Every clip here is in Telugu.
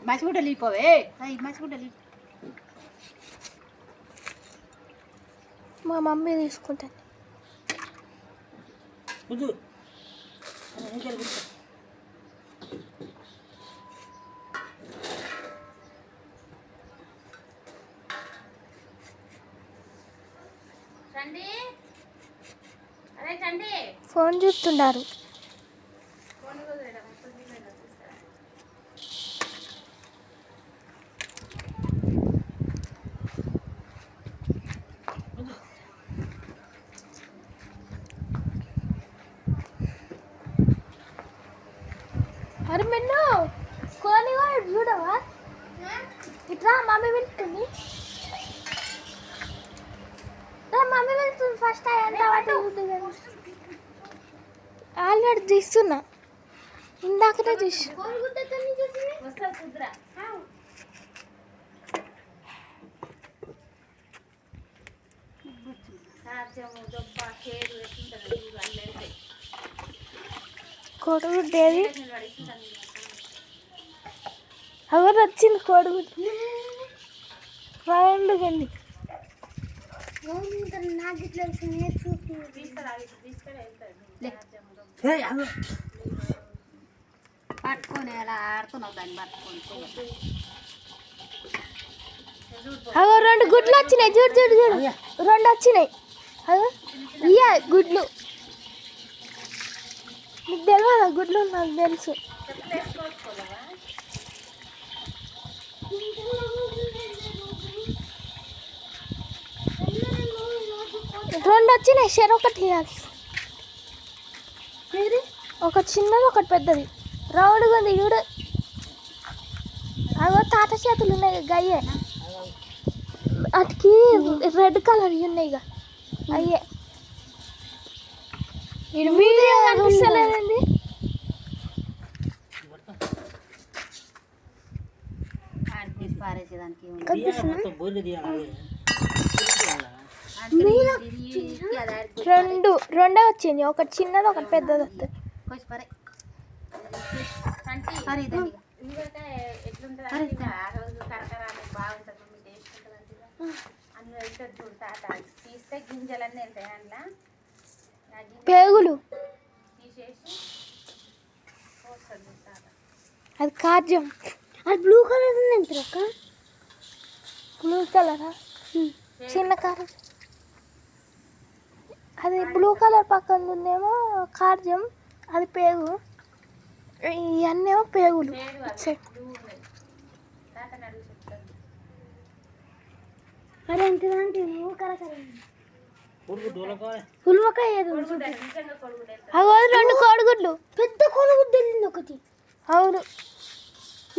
మసిగుడ్డలు ఇపోవే మసిగుడ్డలు మా మమ్మీ తీసుకుంటాను. ఫోన్ చూస్తున్నారు. అరే మెన్ను కోని చూడవా? ఇట్లా మమ్మీ వెళ్తుంది. మమ్మీ వెళ్తుంది ఫస్ట్. ఆల్రెడీ తీస్తున్నా, ఇందాకనే తీసు. కోడిగుడ్డేది ఎవరు వచ్చింది? కోడిగుడ్డు రౌండ్ కండి. పట్టుకొని ఎలా ఆడుతున్నావు దాన్ని పట్టుకొని. అగో 2 గుడ్లు వచ్చినాయి. చూడు చూడు చూడు, 2 వచ్చినాయి. అగో ఇయ్యా గుడ్లు. నీకు తెలియదా గుడ్లు? నాకు తెలుసు. 2 వచ్చినాయి. ఒకటి ఇవ్వాలి. ఒక చిన్నది ఒకటి పెద్దది రౌండ్గా ఉంది చూడు. అగో తాత చేతులు ఉన్నాయి. గయ్యే వాటికి రెడ్ కలర్ ఉన్నాయి. అయ్యే వీడియో కనిపిస్తలేదండి. రెండే వచ్చింది. ఒకటి చిన్నది ఒకటి పెద్దది వస్తుంది. పేగులు అది కార్జం. అది బ్లూ కలర్ ఉంది. బ్లూ కలరా? చిన్న కారం. అది బ్లూ కలర్ పక్కన ఉందేమో కార్జం, అది పేగు. ఇవన్నీ ఏమో పేగులు. మరి ఎంతదంటే ఉల్వకాయ. అవి 2 కోడిగుడ్లు. పెద్ద కోడిగుడ్డు వెళ్ళింది ఒకటి. అవును,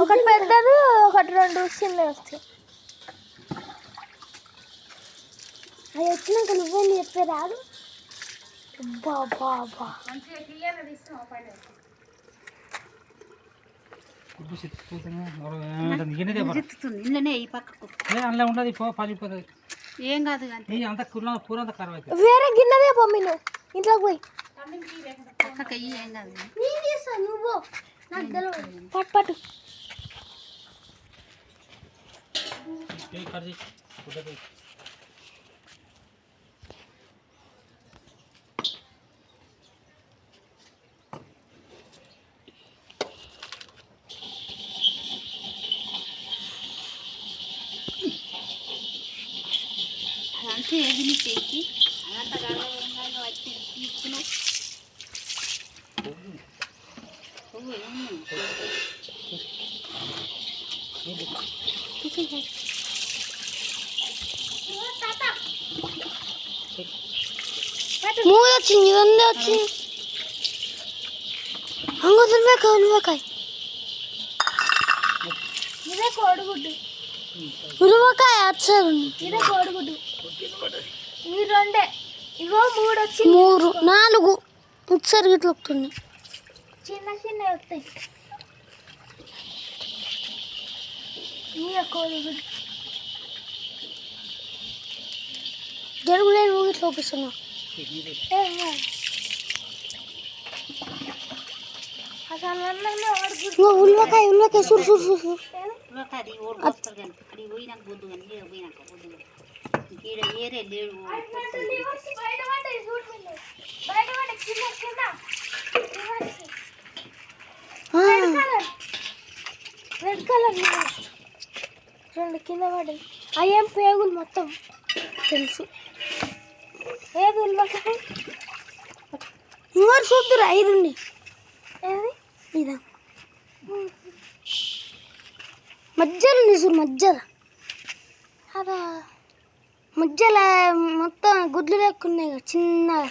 ఒకటి పెద్దది ఒకటి 2 చిన్నవి వస్తాయి. అది వచ్చినాక నువ్వేం చెప్పే రాదు. బాబా ఏం కాదు. వేరే గిన్నెదే పంపిను ఇంట్లోకి పోయి. ఏం కాదు. నువ్వు పట్టు పట్టు. అంటే ఏది నీ చేసి అంతగా వచ్చి తీసుకున్నావు. మూడు వచ్చింది. 2 వచ్చింది. అంగో ఉల్వకాయ. ఇదే కోడిగుడ్డు. ఉల్వకాయ వచ్చారు. ఇదే కోడిగుడ్డు. ఈ 2. ఇగో 3 వచ్చింది. 3 4 ఒకసారి ఇట్లా వస్తుంది. చిన్న చిన్న వస్తాయి. జరుగులేని ఊగి చూపిస్తున్నా ఉల్లకాయ ఉల్లకాయ సురు సురు సురు సురు అది ఓడి వస్తారు కానీ అది పోయినాక బొద్దు కానీ ఈడ పోయినాక బొద్దు కానీ ఈడ ఏరే లేడు రెడ్ కలర్ రెండు కింద పడి అయ్యేం పేగులు మొత్తం తెలుసు ఏది ఉల్లకాయ ఇంకోటి చూద్దురు ఐదుండి ఏది ఇదా మధ్యలో నిజం మధ్యలో అదా మధ్యలో మొత్తం గుడ్లు లేకున్నాయి చిన్నగా